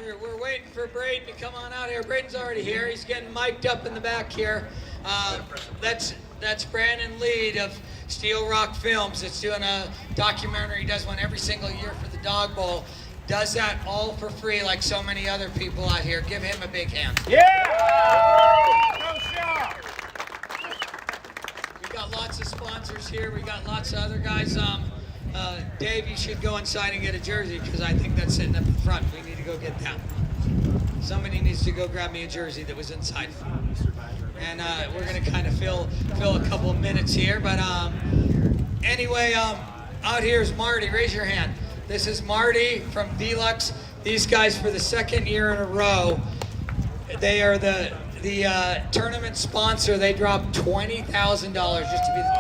We're waiting for Brayden to come on out here. Brayden's already here. He's getting mic'd up in the back here. That's Brandon Lead of Steel Rock Films. It's doing a documentary. He does one every single year for the Dawg Bowl. Does that all for free like so many other people out here. Give him a big hand. Yeah! No shot! We got lots of sponsors here. We got lots of other guys. Dave, you should go inside and get a jersey because I think that's sitting up in front. We need to go get that. Somebody needs to go grab me a jersey that was inside. And we're going to kind of fill a couple of minutes here. But anyway, out here is Marty. Raise your hand. This is Marty from Deluxe. These guys, for the second year in a row, they are the tournament sponsor. They dropped $20,000 just to be the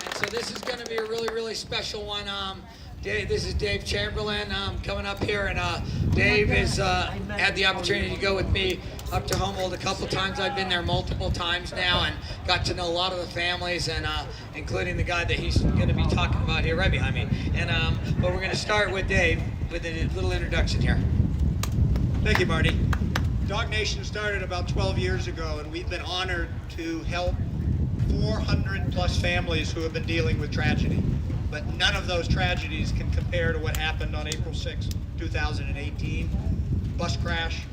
And so this is going to be a really, really special one. This is Dave Chamberlain coming up here, and Dave has had the opportunity to go with me up to Humboldt a couple times. I've been there multiple times now and got to know a lot of the families, and including the guy that he's going to be talking about here right behind me. And but we're going to start with Dave with a little introduction here. Thank you, Marty. Dawg Nation started about 12 years ago, and we've been honored to help 400 plus families who have been dealing with tragedy. But none of those tragedies can compare to what happened on April 6, 2018. Bus crash,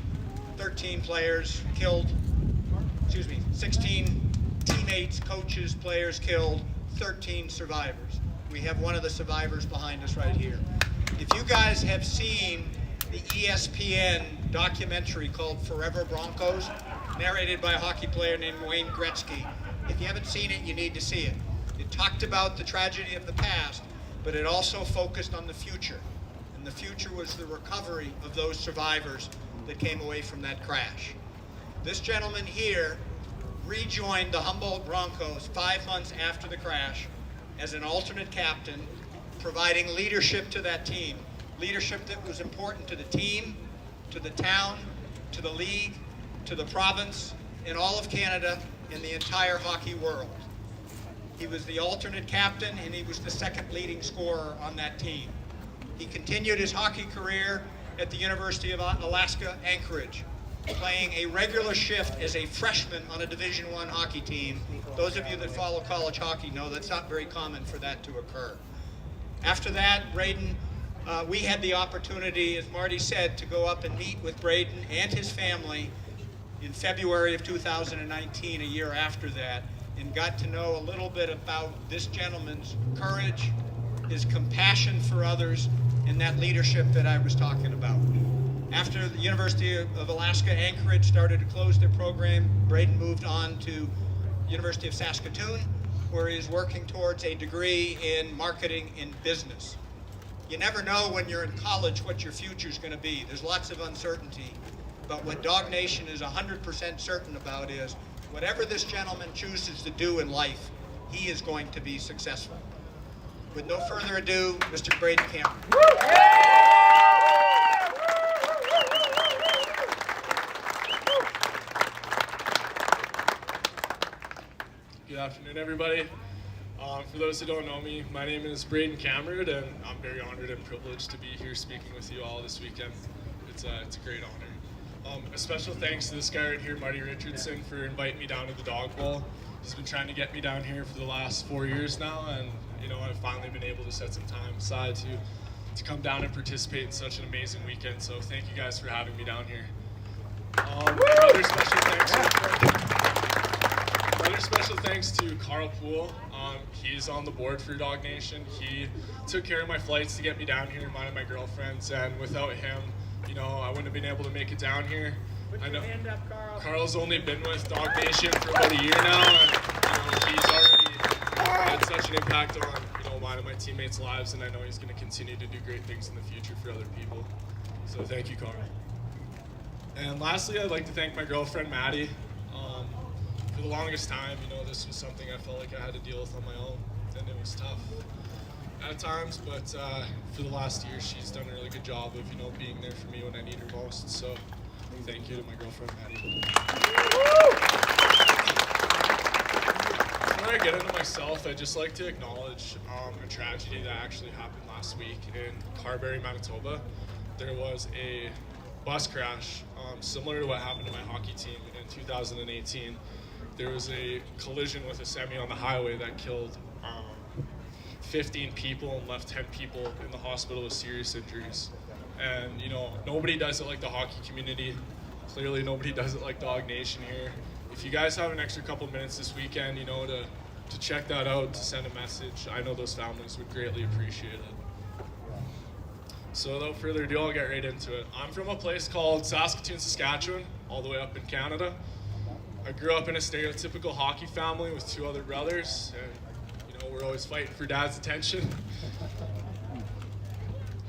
13 players killed, 16 teammates, coaches, players killed, 13 survivors. We have one of the survivors behind us right here. If you guys have seen the ESPN documentary called Forever Broncos, narrated by a hockey player named Wayne Gretzky, if you haven't seen it, you need to see it. It talked about the tragedy of the past, but it also focused on the future. And the future was the recovery of those survivors that came away from that crash. This gentleman here rejoined the Humboldt Broncos 5 months after the crash as an alternate captain, providing leadership to that team. Leadership that was important to the team, to the town, to the league, to the province, in all of Canada, in the entire hockey world. He was the alternate captain, and he was the second leading scorer on that team. He continued his hockey career at the University of Alaska, Anchorage, playing a regular shift as a freshman on a Division I hockey team. Those of you that follow college hockey know that's not very common for that to occur. After that, Brayden, we had the opportunity, as Marty said, to go up and meet with Brayden and his family in February of 2019, a year after that, and got to know a little bit about this gentleman's courage, his compassion for others, and that leadership that I was talking about. After the University of Alaska Anchorage started to close their program, Brayden moved on to University of Saskatoon, where he's working towards a degree in marketing and business. You never know when you're in college what your future's going to be. There's lots of uncertainty. But what Dawg Nation is 100% certain about is whatever this gentleman chooses to do in life, he is going to be successful. With no further ado, Mr. Brayden Camrud. Good afternoon, everybody. For those who don't know me, my name is Brayden Camrud, and I'm very honored and privileged to be here speaking with you all this weekend. It's a great honor. A special thanks to this guy right here, Marty Richardson, for inviting me down to the Dawg Bowl. He's been trying to get me down here for the last 4 years now, and I've finally been able to set some time aside to come down and participate in such an amazing weekend. So thank you guys for having me down here. Another special thanks to Carl Poole. He's on the board for Dawg Nation. He took care of my flights to get me down here, mine and my girlfriend's, and without him, I wouldn't have been able to make it down here. I know Carl's only been with Dawg Nation for about a year now, and he's already had such an impact on mine and my teammates' lives, and I know he's going to continue to do great things in the future for other people. So thank you, Carl. And lastly, I'd like to thank my girlfriend, Maddie. For the longest time, this was something I felt like I had to deal with on my own, and it was tough at times, but for the last year, she's done a really good job of, being there for me when I need her most. So thank you to my girlfriend, Maddie. Before I get into myself, I'd just like to acknowledge a tragedy that actually happened last week in Carberry, Manitoba. There was a bus crash similar to what happened to my hockey team in 2018. There was a collision with a semi on the highway that killed 15 people and left 10 people in the hospital with serious injuries. And, you know, nobody does it like the hockey community. Clearly nobody does it like Dawg Nation here. If you guys have an extra couple minutes this weekend, you know, to check that out, to send a message, I know those families would greatly appreciate it. So without further ado, I'll get right into it. I'm from a place called Saskatoon, Saskatchewan, all the way up in Canada. I grew up in a stereotypical hockey family with 2 other brothers, and you know, we're always fighting for Dad's attention.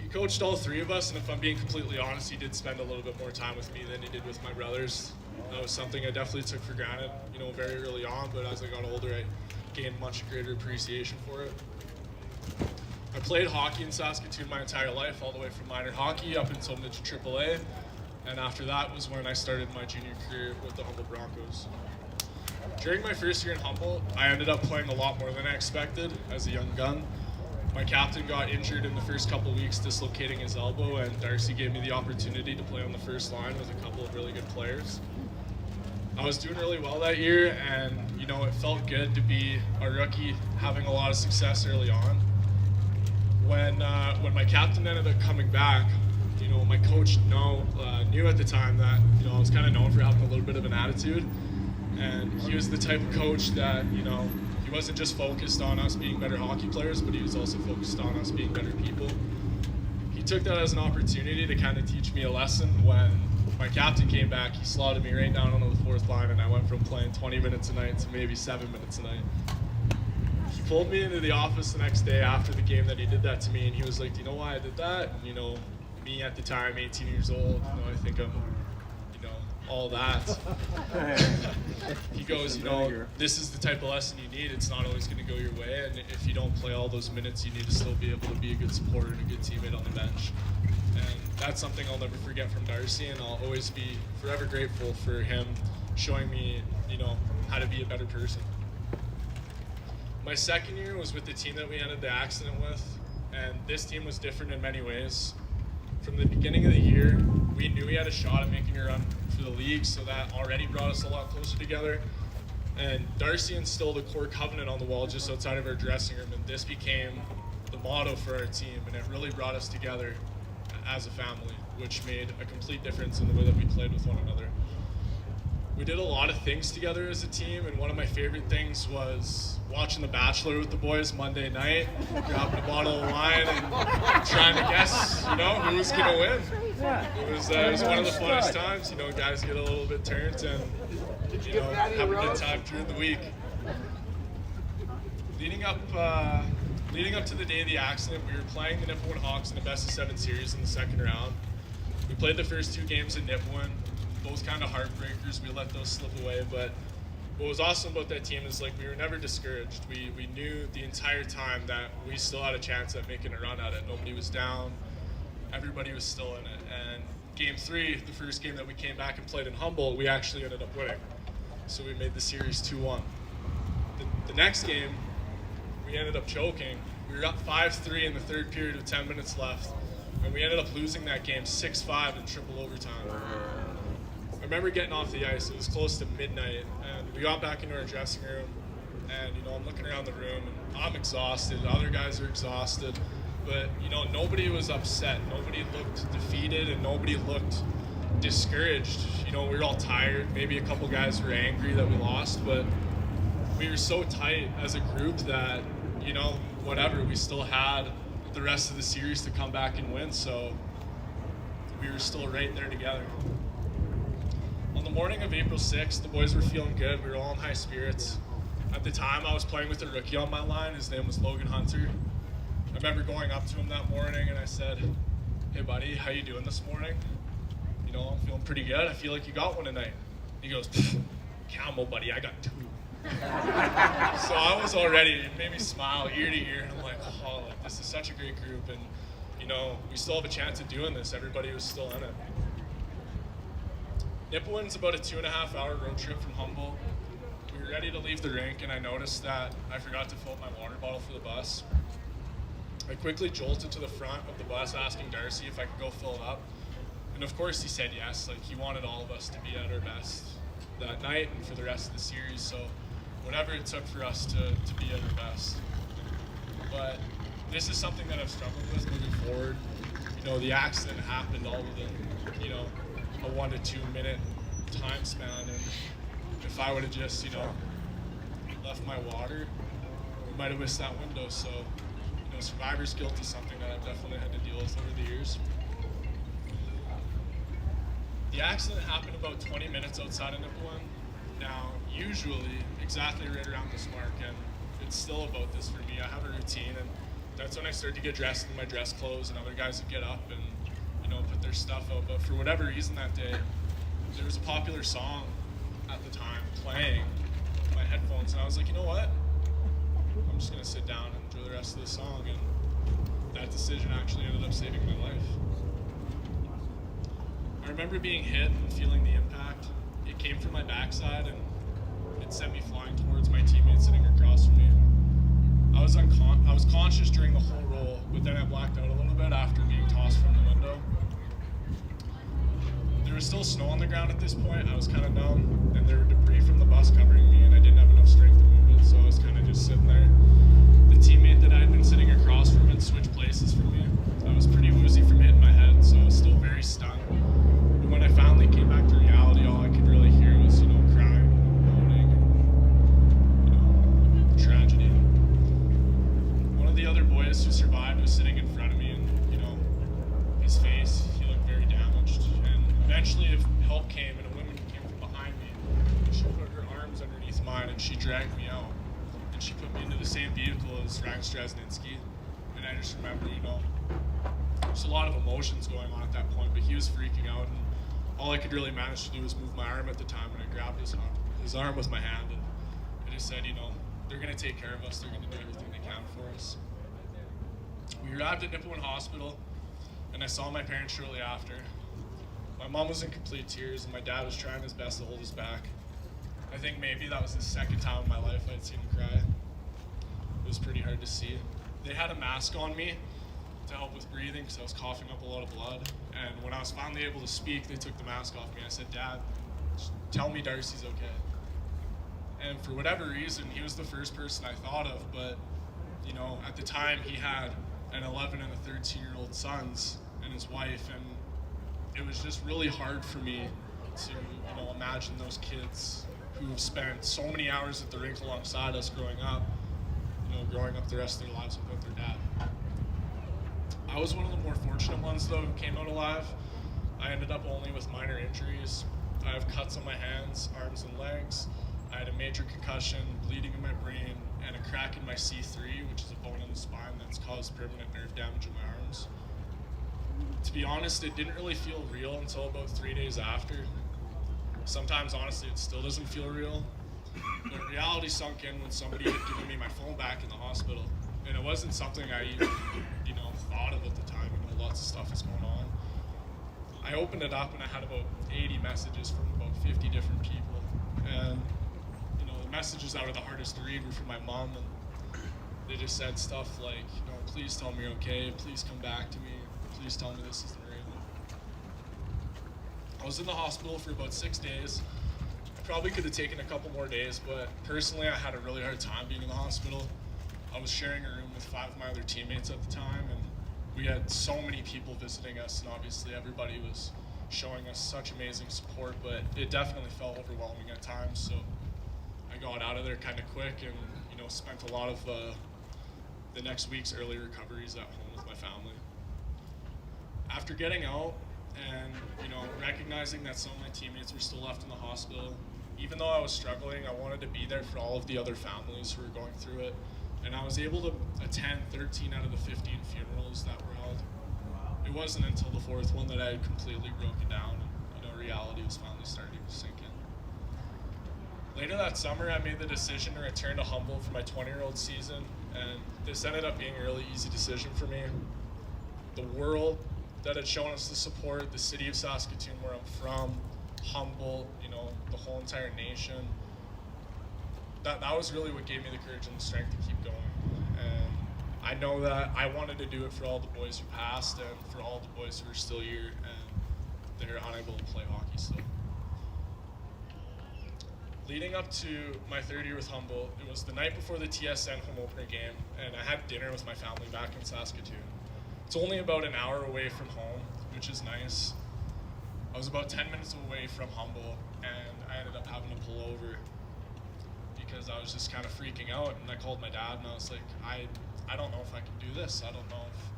He coached all 3 of us, and if I'm being completely honest, he did spend a little bit more time with me than he did with my brothers. That was something I definitely took for granted, you know, very early on, but as I got older, I gained much greater appreciation for it. I played hockey in Saskatoon my entire life, all the way from minor hockey up until mid to AAA, and after that was when I started my junior career with the Humboldt Broncos. During my first year in Humboldt, I ended up playing a lot more than I expected as a young gun. My captain got injured in the first couple weeks, dislocating his elbow, and Darcy gave me the opportunity to play on the first line with a couple of really good players. I was doing really well that year, and you know, it felt good to be a rookie having a lot of success early on. When my captain ended up coming back, you know, my coach knew at the time that, you know, I was kind of known for having a little bit of an attitude, and he was the type of coach that, you know, he wasn't just focused on us being better hockey players, but he was also focused on us being better people. He took that as an opportunity to kind of teach me a lesson. When my captain came back, he slotted me right down onto the 4th line, and I went from playing 20 minutes a night to maybe 7 minutes a night. He pulled me into the office the next day after the game that he did that to me, and he was like, "Do you know why I did that?" And, you know, me at the time, 18 years old, you know, I think I'm, you know, all that. He goes, "You know, this is the type of lesson you need. It's not always going to go your way, and if you don't play all those minutes, you need to still be able to be a good supporter and a good teammate on the bench." And that's something I'll never forget from Darcy, and I'll always be forever grateful for him showing me, you know, how to be a better person. My second year was with the team that we ended the accident with, and this team was different in many ways. From the beginning of the year, we knew we had a shot at making a run for the league, so that already brought us a lot closer together. And Darcy instilled a core covenant on the wall just outside of our dressing room, and this became the motto for our team, and it really brought us together as a family, which made a complete difference in the way that we played with one another. We did a lot of things together as a team, and one of my favorite things was watching The Bachelor with the boys Monday night, grabbing a bottle of wine and trying to guess, you know, who was going to win. It was one of the funnest times. You know, guys get a little bit turned and, you know, have a good time during the week. Leading up to the day of the accident, we were playing the Nipawin Hawks in a best-of-7 series in the second round. We played the first 2 games in Nipawin, both kind of heartbreakers. We let those slip away, but what was awesome about that team is, like, we were never discouraged. We knew the entire time that we still had a chance at making a run at it. Nobody was down. Everybody was still in it. And Game 3, the first game that we came back and played in Humboldt, we actually ended up winning. So we made the series 2-1. The next game, we ended up choking. We were up 5-3 in the 3rd period with 10 minutes left, and we ended up losing that game 6-5 in triple overtime. I remember getting off the ice. It was close to midnight, and we got back into our dressing room, and, you know, I'm looking around the room, and I'm exhausted. The other guys are exhausted, but, you know, nobody was upset. Nobody looked defeated, and nobody looked discouraged. You know, we were all tired. Maybe a couple guys were angry that we lost, but we were so tight as a group that, you know, whatever, we still had the rest of the series to come back and win, so we were still right there together. On the morning of April 6th, the boys were feeling good. We were all in high spirits. At the time, I was playing with a rookie on my line. His name was Logan Hunter. I remember going up to him that morning, and I said, "Hey, buddy, how you doing this morning?" "You know, I'm feeling pretty good. I feel like you got one tonight." He goes, "Camel, buddy, I got 2. So I was already, it made me smile ear to ear, and I'm like, oh, like, this is such a great group, and, you know, we still have a chance of doing this. Everybody was still in it. Nipawin's about a 2.5-hour road trip from Humboldt. We were ready to leave the rink, and I noticed that I forgot to fill up my water bottle for the bus. I quickly jolted to the front of the bus asking Darcy if I could go fill it up. And of course he said yes. Like, he wanted all of us to be at our best that night and for the rest of the series. So whatever it took for us to be at our best. But this is something that I've struggled with moving forward. You know, the accident happened all within, you know, a 1 to 2 minute time span. And if I would have just, you know, left my water, we might have missed that window. So, you know, survivor's guilt is something that I've definitely had to deal with over the years. The accident happened about 20 minutes outside of Nipawin. Now, usually, exactly right around this mark, and it's still about this for me. I have a routine, and that's when I start to get dressed in my dress clothes, and other guys would get up and, you know, put their stuff out. But for whatever reason that day, there was a popular song at the time playing on my headphones, and I was like, you know what? I'm just gonna sit down and enjoy the rest of the song, and that decision actually ended up saving my life. I remember being hit and feeling the impact. It came from my backside and it sent me flying towards my teammate sitting across from me. I was conscious during the whole roll, but then I blacked out a little bit after being tossed from the window. There was still snow on the ground at this point. I was kind of numb, and there were debris from the bus covering me, and I didn't have enough strength to move it, so I was kind of just sitting there. The teammate that I had been sitting across from had switched places from me. I was pretty woozy from hitting my head, so I was still very stunned. And when I finally came back to reality, all I could really hear was, you know, crying, moaning, you know, tragedy. One of the other boys who survived was sitting in front of me, and, you know, his face, he looked very damaged. And eventually help came, and a woman came from behind me. She put her arms underneath mine, and she dragged me out. And she put me into the same vehicle as Frank Strasninsky. And I just remember, you know, there's a lot of emotions going on at that point, but he was freaking out, and all I could really manage to do was move my arm at the time, and I grabbed his arm with my hand, and I just said, you know, they're going to take care of us, they're going to do everything they can for us. We arrived at Nipawin Hospital, and I saw my parents shortly after. My mom was in complete tears, and my dad was trying his best to hold us back. I think maybe that was the second time in my life I'd seen him cry. It was pretty hard to see. They had a mask on me to help with breathing because I was coughing up a lot of blood. And when I was finally able to speak, they took the mask off me. I said, Dad, just tell me Darcy's okay. And for whatever reason, he was the first person I thought of, but, you know, at the time he had an 11 and a 13-year-old sons and his wife, and it was just really hard for me to, you know, imagine those kids who have spent so many hours at the rink alongside us growing up the rest of their lives without their dad. I was one of the more fortunate ones, though, who came out alive. I ended up only with minor injuries. I have cuts on my hands, arms, and legs. I had a major concussion, bleeding in my brain, and a crack in my C3, which is a bone in the spine that's caused permanent nerve damage in my arms. To be honest, it didn't really feel real until about 3 days after. Sometimes, honestly, it still doesn't feel real. But reality sunk in when somebody had given me my phone back in the hospital. And it wasn't something I even, you know, thought of at the time. You know, lots of stuff was going on. I opened it up and I had about 80 messages from about 50 different people. And, you know, the messages that were the hardest to read were from my mom. And they just said stuff like, you know, please tell me you're okay. Please come back to me. Please tell me this isn't real. I was in the hospital for about 6 days. Probably could have taken a couple more days, but personally I had a really hard time being in the hospital. I was sharing a room with 5 of my other teammates at the time, and we had so many people visiting us, and obviously everybody was showing us such amazing support, but it definitely felt overwhelming at times. So I got out of there kind of quick and, you know, spent a lot of the next week's early recoveries at home with my family. After getting out and, you know, recognizing that some of my teammates were still left in the hospital, even though I was struggling, I wanted to be there for all of the other families who were going through it. And I was able to attend 13 out of the 15 funerals that were held. It wasn't until the 4th one that I had completely broken down and, you know, reality was finally starting to sink in. Later that summer, I made the decision to return to Humboldt for my 20-year-old season, and this ended up being a really easy decision for me. The world that had shown us the support, the city of Saskatoon where I'm from, Humboldt, you know, the whole entire nation. that was really what gave me the courage and the strength to keep going. And I know that I wanted to do it for all the boys who passed and for all the boys who are still here and they're unable to play hockey still. Leading up to my third year with Humboldt, it was the night before the TSN home opener game, and I had dinner with my family back in Saskatoon. It's only about an hour away from home, which is nice. I was about 10 minutes away from Humboldt, and I ended up having to pull over because I was just kind of freaking out, and I called my dad, and I was like, I don't know if I can do this. I don't know if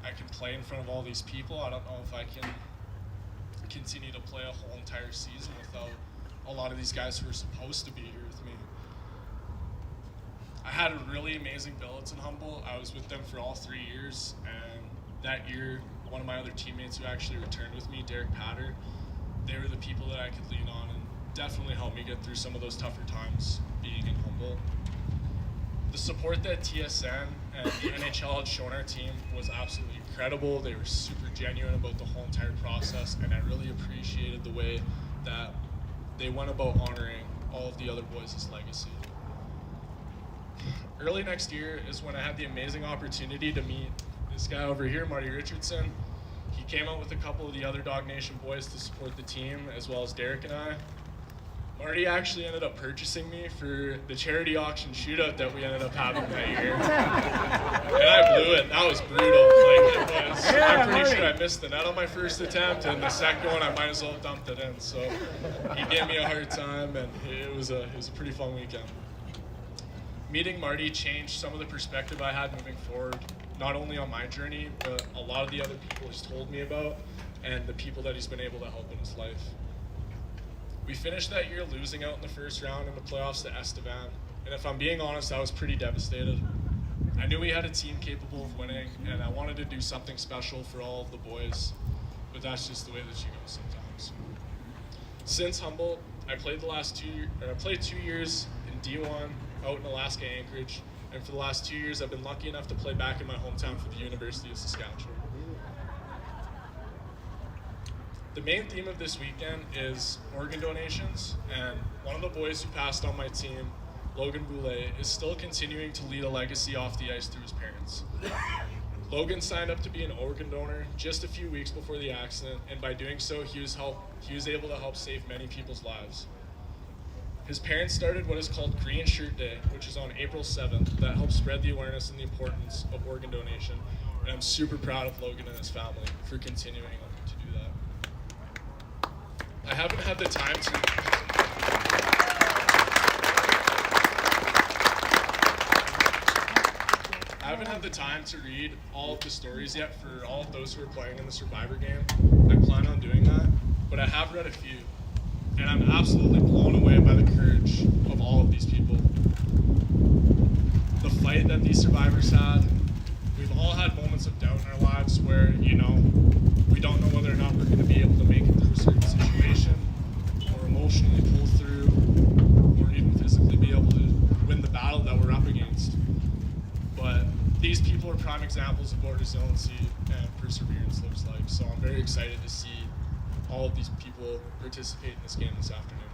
I can play in front of all these people. I don't know if I can continue to play a whole entire season without a lot of these guys who are supposed to be here with me. I had a really amazing billets in Humboldt. I was with them for all 3 years, and that year, one of my other teammates who actually returned with me, Derek Patter, they were the people that I could lean on and definitely helped me get through some of those tougher times being in Humboldt. The support that TSN and the NHL had shown our team was absolutely incredible. They were super genuine about the whole entire process, and I really appreciated the way that they went about honoring all of the other boys' legacy. Early next year is when I had the amazing opportunity to meet this guy over here, Marty Richardson. He came out with a couple of the other Dawg Nation boys to support the team, as well as Derek and I. Marty actually ended up purchasing me for the charity auction shootout that we ended up having that year. And I blew it. That was brutal. I'm pretty sure I missed the net on my first attempt, and the second one I might as well have dumped it in. So he gave me a hard time, and it was a pretty fun weekend. Meeting Marty changed some of the perspective I had moving forward, not only on my journey, but a lot of the other people he's told me about and the people that he's been able to help in his life. We finished that year losing out in the first round in the playoffs to Estevan, and if I'm being honest, I was pretty devastated. I knew we had a team capable of winning, and I wanted to do something special for all of the boys, but that's just the way that she goes sometimes. Since Humboldt, I played 2 years in D1 out in Alaska Anchorage, and for the last 2 years I've been lucky enough to play back in my hometown for the University of Saskatchewan. The main theme of this weekend is organ donations, and one of the boys who passed on my team, Logan Boulay, is still continuing to lead a legacy off the ice through his parents. Logan signed up to be an organ donor just a few weeks before the accident, and by doing so, he was able to help save many people's lives. His parents started what is called Green Shirt Day, which is on April 7th, that helps spread the awareness and the importance of organ donation, and I'm super proud of Logan and his family for continuing to do that. I haven't had the time to read all of the stories yet for all of those who are playing in the Survivor game. I plan on doing that, but I have read a few, and I'm absolutely blown away by the courage of all of these people. The fight that these survivors had, we've all had moments of doubt in our lives where, we don't know whether or not we're going to be able to make it through a certain situation, or emotionally pull through, or even physically be able to win the battle that we're up against. But these people are prime examples of what resiliency and perseverance looks like. So I'm very excited to see all of these people participate in this game this afternoon.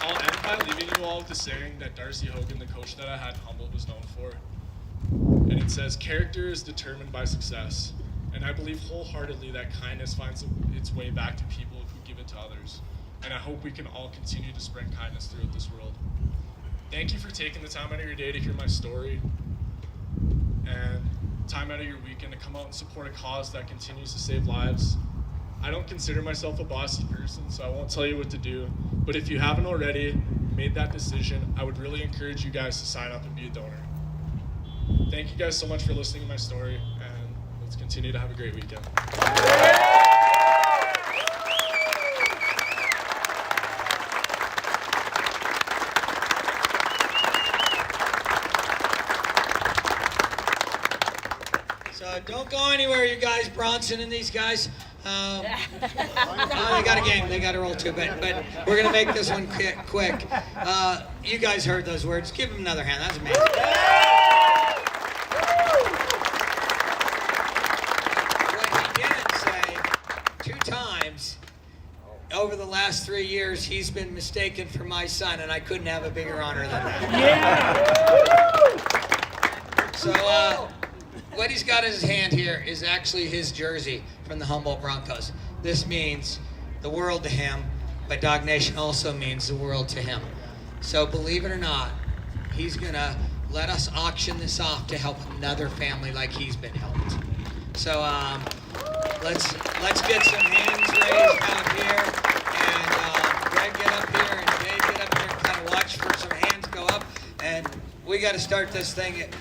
I'll end by leaving you all with the saying that Darcy Hogan, the coach that I had in Humboldt, was known for. And it says, "Character is determined by success." And I believe wholeheartedly that kindness finds its way back to people who give it to others. And I hope we can all continue to spread kindness throughout this world. Thank you for taking the time out of your day to hear my story, and time out of your weekend to come out and support a cause that continues to save lives. I don't consider myself a bossy person, so I won't tell you what to do, but if you haven't already made that decision, I would really encourage you guys to sign up and be a donor. Thank you guys so much for listening to my story, and let's continue to have a great weekend. So don't go anywhere, you guys, Bronson and these guys. No, they got a game. They got to roll too, but we're going to make this one quick. You guys heard those words. Give him another hand. That's amazing. What he didn't say 2 times last 3 years, he's been mistaken for my son, and I couldn't have a bigger honor than that. Yeah! So, what he's got in his hand here is actually his jersey from the Humboldt Broncos. This means the world to him, but Dawg Nation also means the world to him. So, believe it or not, he's going to let us auction this off to help another family like he's been helped. So, let's get some hands raised out here, and Greg get up here, and Dave get up here and kind of watch for some hands go up, and we got to start this thing at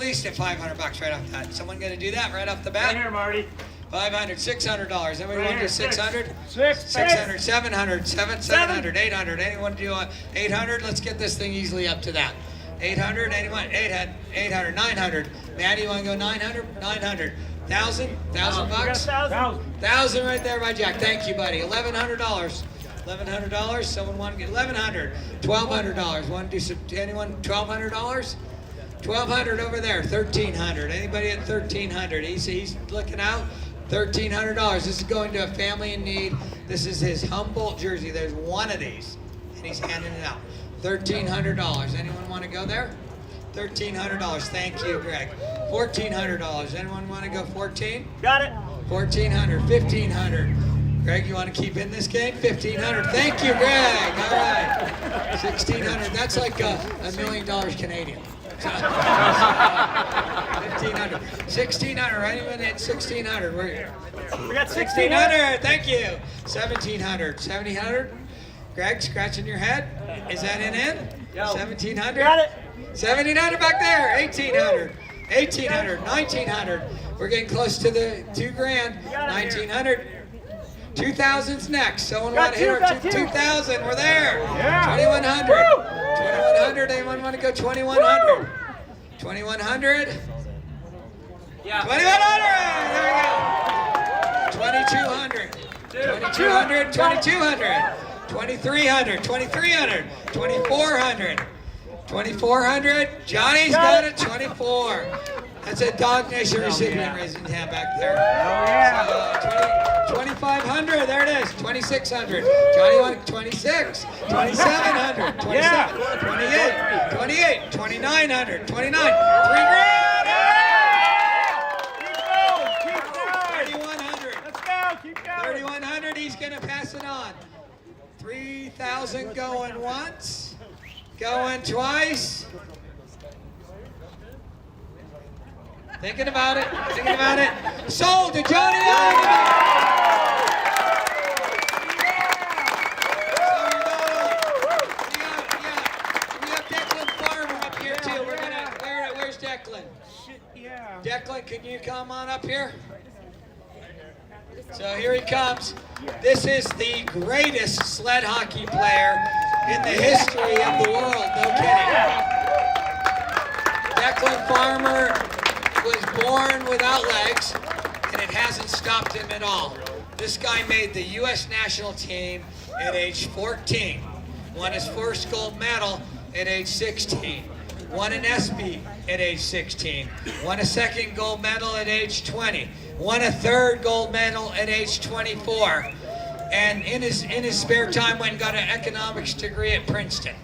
least at $500 right off the bat. Someone going to do that right off the bat? Right here, Marty. $500, $600. Anybody Right want to do here, 600? 600, 700, 700, 800. Anyone do 800? Let's get this thing easily up to that. 800, anyone? 800, 900. Maddie, you want to go 900? 900. 1,000? 1,000 bucks? 1,000. 1,000 right there by Jack. Thank you, buddy. $1,100. $1,100. Someone want to get $1,100. $1,200. Want to do some? Anyone? $1,200. $1,200 over there. $1,300. Anybody at $1,300? He's looking out. $1,300. This is going to a family in need. This is his Humboldt jersey. There's one of these, and he's handing it out. $1,300. Anyone want to go there? $1,300. Thank you, Greg. $1,400. Anyone want to go 14? Got it. 1,400. 1,500. Greg, you want to keep in this game? 1,500. Thank you, Greg. All right. 1,600. That's like $1 million Canadian. 1,500. 1,600. Anyone at 1,600? We got 1,600. 1,600. Thank you. 1,700. 1,700. Greg, scratching your head. Is that in? 1,700. Got it. 1,700 back there. 1,800. 1,800. 1,900. We're getting close to the $2,000. 1,900. 2,000's next. Someone want to hit our 2,000? We're there. Yeah. 2,100. 2,100. Anyone want to go 2,100? 2,100. Yeah. 2,100. There we go. 2,200. 2,200. 2,200. 2,300. 2,300. 2,400. 2,400. Johnny's got it. 24. That's a Dawg Nation recipient raising his hand back there. Oh, yeah. 2,500. There it is. 2,600. Johnny want 26. 2,700. 27. 28. 28. 2,900. 29. $3,000. Keep going. 3,100. Let's go. Keep going. 3,100. He's going to pass it on. 3,000 going once. Going twice. Thinking about it. Thinking about it. Sold to Johnny Dawg. We have Declan Farmer up here too. We're gonna. Where's Declan? Yeah. Declan, can you come on up here? So here he comes. This is the greatest sled hockey player in the history of the world. No kidding. Declan Farmer was born without legs, and it hasn't stopped him at all. This guy made the U.S. national team at age 14, won his first gold medal at age 16, won an ESPY at age 16, won a second gold medal at age 20, won a third gold medal at age 24, and in his spare time went and got an economics degree at Princeton.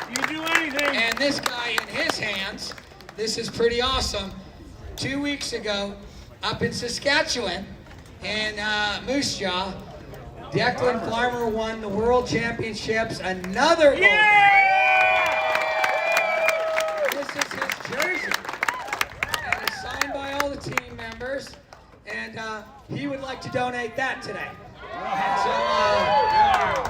You do anything. And this guy in his hands, this is pretty awesome. 2 weeks ago, up in Saskatchewan, in Moose Jaw, Declan Farmer won the World Championships, another gold. This is his jersey, and it's signed by all the team members, and he would like to donate that today. And so,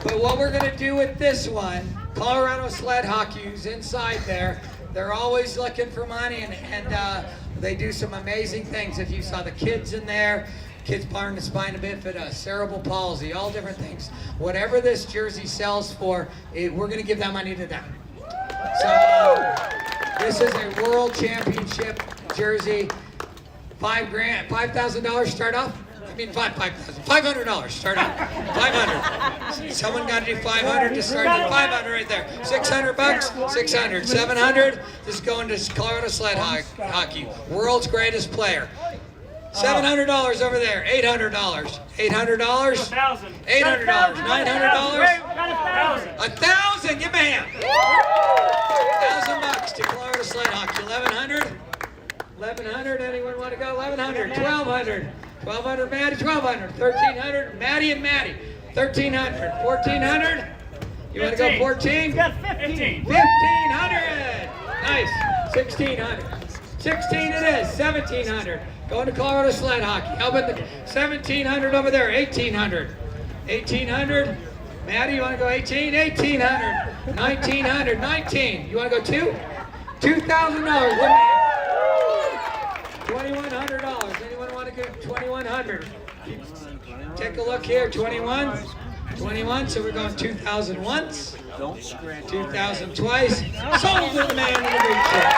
but what we're going to do with this one, Colorado Sled Hockey, who's inside there, they're always looking for money, and they do some amazing things. If you saw the kids in there, kids born with spina bifida, cerebral palsy, all different things. Whatever this jersey sells for, we're going to give that money to them. So this is a World Championship jersey. $5,000 start off. I mean, $500 start off. 500. Someone got to do 500 to start. 500 right there. 600 bucks. 600. 700. This is going to Colorado Sled Hockey. World's greatest player. $700 over there. $800. $800. $800. $900. $1,000. Give me a hand. $1,000 to Florida Sled Hockey. 1100. 1100. Anyone want to go? 1100. 1200. 1200. Maddie. 1200. 1300. Maddie and Maddie. 1300. 1400. You want to go 14? Got 15. 1500. Nice. 1600. 16 it is. 1700. Going to Colorado Sled Hockey. How about the 1700 over there? 1800. 1800. Maddie, you want to go 18? 1800. 1900. 19. You want to go 2? $2,000. $2,100. Anyone want to go 2,100? Take a look here. 21. 21. So we're going 2,000 once. 2,000 twice. Sold to the man in the big shirt.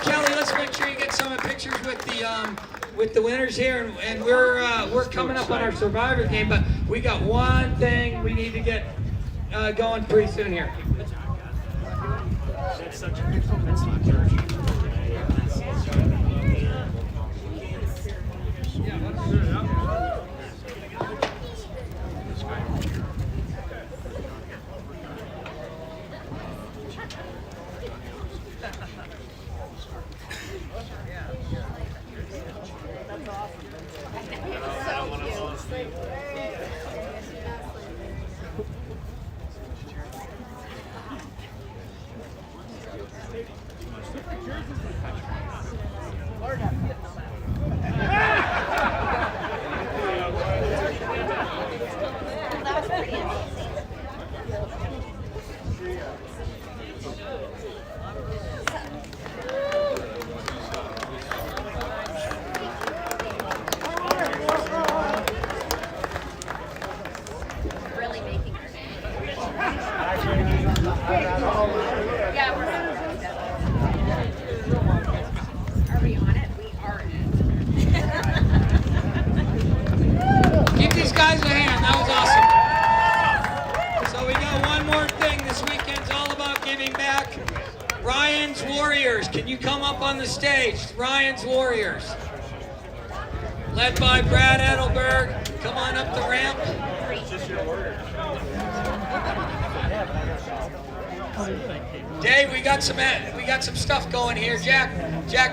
Kelly, let's make sure you get some pictures with the winners here, and we're coming up on our Survivor game, but we got one thing we need to get going pretty soon here. Are we on it? We are in it. Give these guys a hand. That was awesome. So we got one more thing. This weekend's all about giving back. Ryan's Warriors. Can you come up on the stage? Ryan's Warriors. Led by Brad Edelberg. Come on up the ramp. Dave, we got some stuff going here. Jack,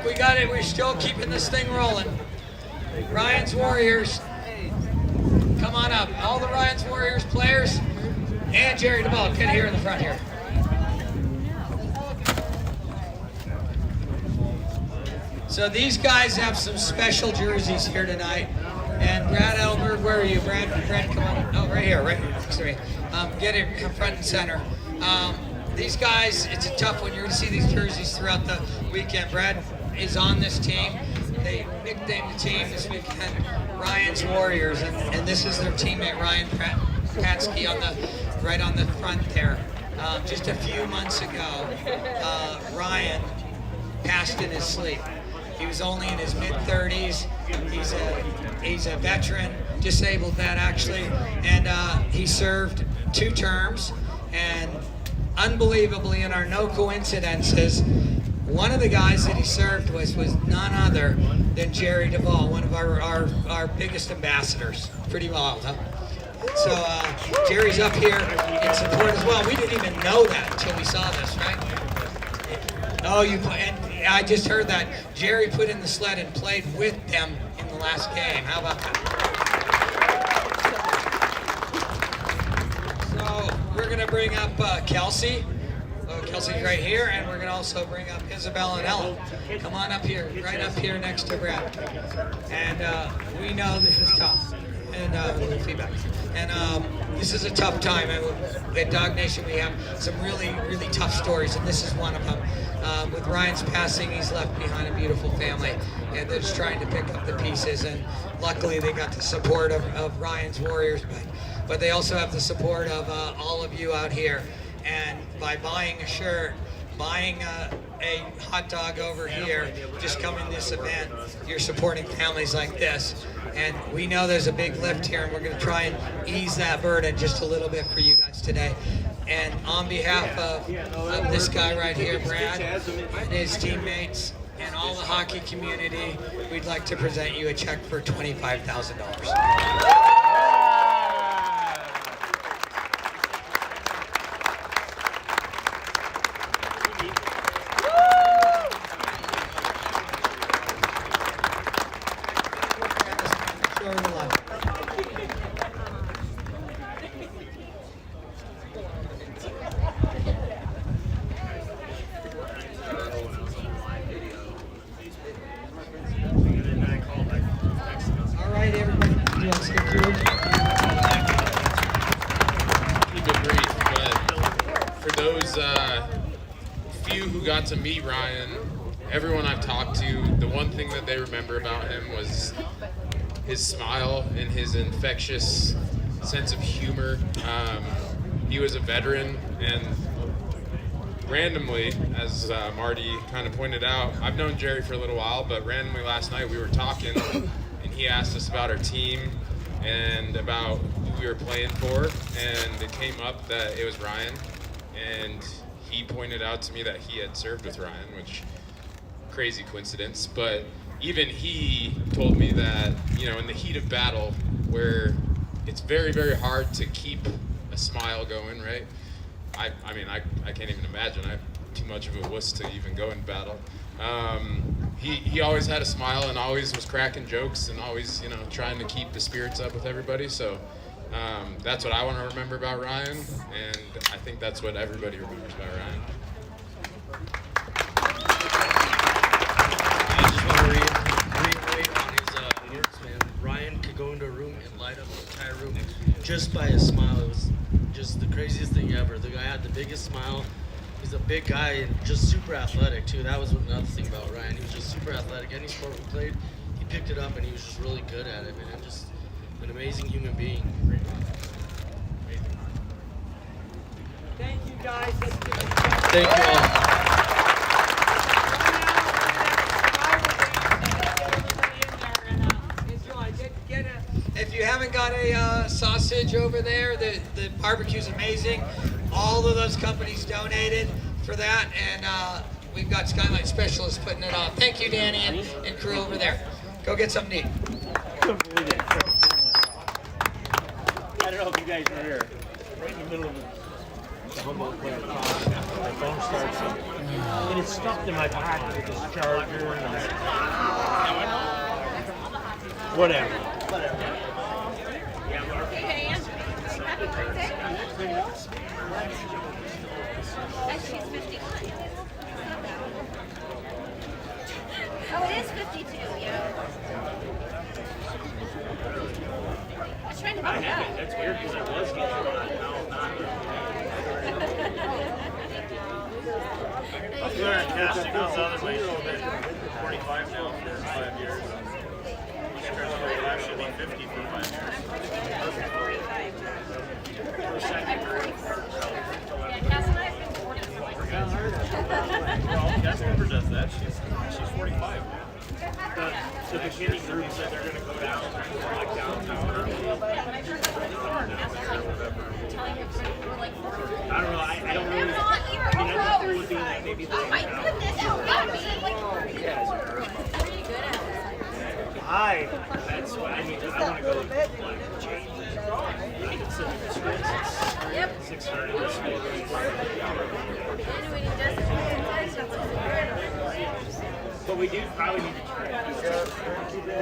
we got it. We're still keeping this thing rolling. Ryan's Warriors. Come on up. All the Ryan's Warriors players and Jerry DeBall. Get here in the front here. So these guys have some special jerseys here tonight. And Brad Edelberg, where are you? Brad, come on. Oh, right here next to me. Get it front and center. These guys, it's a tough one. You're going to see these jerseys throughout the weekend. Brad is on this team. They nicknamed the team this weekend Ryan's Warriors, and this is their teammate Ryan Patsky right on the front there. Just a few months ago, Ryan passed in his sleep. He was only in his mid-30s. He's a veteran, disabled vet actually, and he served 2 terms. And unbelievably, in our no coincidences, one of the guys that he served was none other than Jerry DeVaul, one of our biggest ambassadors. Pretty wild, huh? So Jerry's up here in support as well. We didn't even know that until we saw this, right? Oh, and I just heard that Jerry put in the sled and played with them in the last game. How about that? So we're gonna bring up Kelsey. Kelsey's right here, and we're gonna also bring up Isabel and Ella. Come on up here, right up here next to Brad. And we know this is tough. And feedback. And this is a tough time. At Dawg Nation, we have some really, really tough stories, and this is one of them. With Ryan's passing, he's left behind a beautiful family, and they're just trying to pick up the pieces. And luckily, they got the support of Ryan's Warriors, but they also have the support of all of you out here. And by buying a shirt, buying a hot dog over here, just coming to this event, you're supporting families like this. And we know there's a big lift here, and we're going to try and ease that burden just a little bit for you guys today. And on behalf of this guy right here, Brad, and his teammates, and all the hockey community, we'd like to present you a check for $25,000. All right, everybody. Do you want to stick to it? Keep it brief, but for those few who got to meet Ryan, everyone I've talked to, the one thing that they remember about him was his smile and his infectious sense of humor. He was a veteran, and randomly, as Marty kind of pointed out, I've known Jerry for a little while, but randomly last night we were talking, and he asked us about our team and about who we were playing for, and it came up that it was Ryan, and he pointed out to me that he had served with Ryan, which crazy coincidence, but even he told me that, you know, in the heat of battle, where it's very, very hard to keep a smile going, right? I mean, I can't even imagine. I'm too much of a wuss to even go in battle. He always had a smile and always was cracking jokes and always, you know, trying to keep the spirits up with everybody. So that's what I want to remember about Ryan, and I think that's what everybody remembers about Ryan. I just want to reiterate on his words, man. Ryan could go into a room and light up the entire room just by his smile. It was just the craziest thing ever. The guy had the biggest smile. He's a big guy and just super athletic too. That was another thing about Ryan. He was just super athletic. Any sport we played, he picked it up and he was just really good at it, man. And just an amazing human being. Thank you, guys. Let's give it a Thank you all. If you haven't got a sausage over there, the barbecue's amazing. All of those companies donated for that, and we've got Skyline Specialists putting it on. Thank you, Danny and crew over there. Go get something to eat. I don't know if you guys were here. Right in the middle of the Humboldt Broncos. My phone starts up. And it's stuffed in my pocket with this charger and whatever. Hey, Ann. Happy birthday. She's 51. Oh, it is 52, yeah. I was trying to find out. That's weird because I was getting one. Now I'm not. Casting goes the other way. She's been 45 now for 5 years. She turns 45, she'll be 50 for 5 years. Well, Cass never does that. She's 45. The beginning group said they're going to go down, like downtown. I don't know. I don't really. I mean, I think it would be like maybe the My goodness, oh, That's what I need. I want to go like change. I can sit in the streets. Yep. 6:30 this week. But we do probably need to try. 2:30.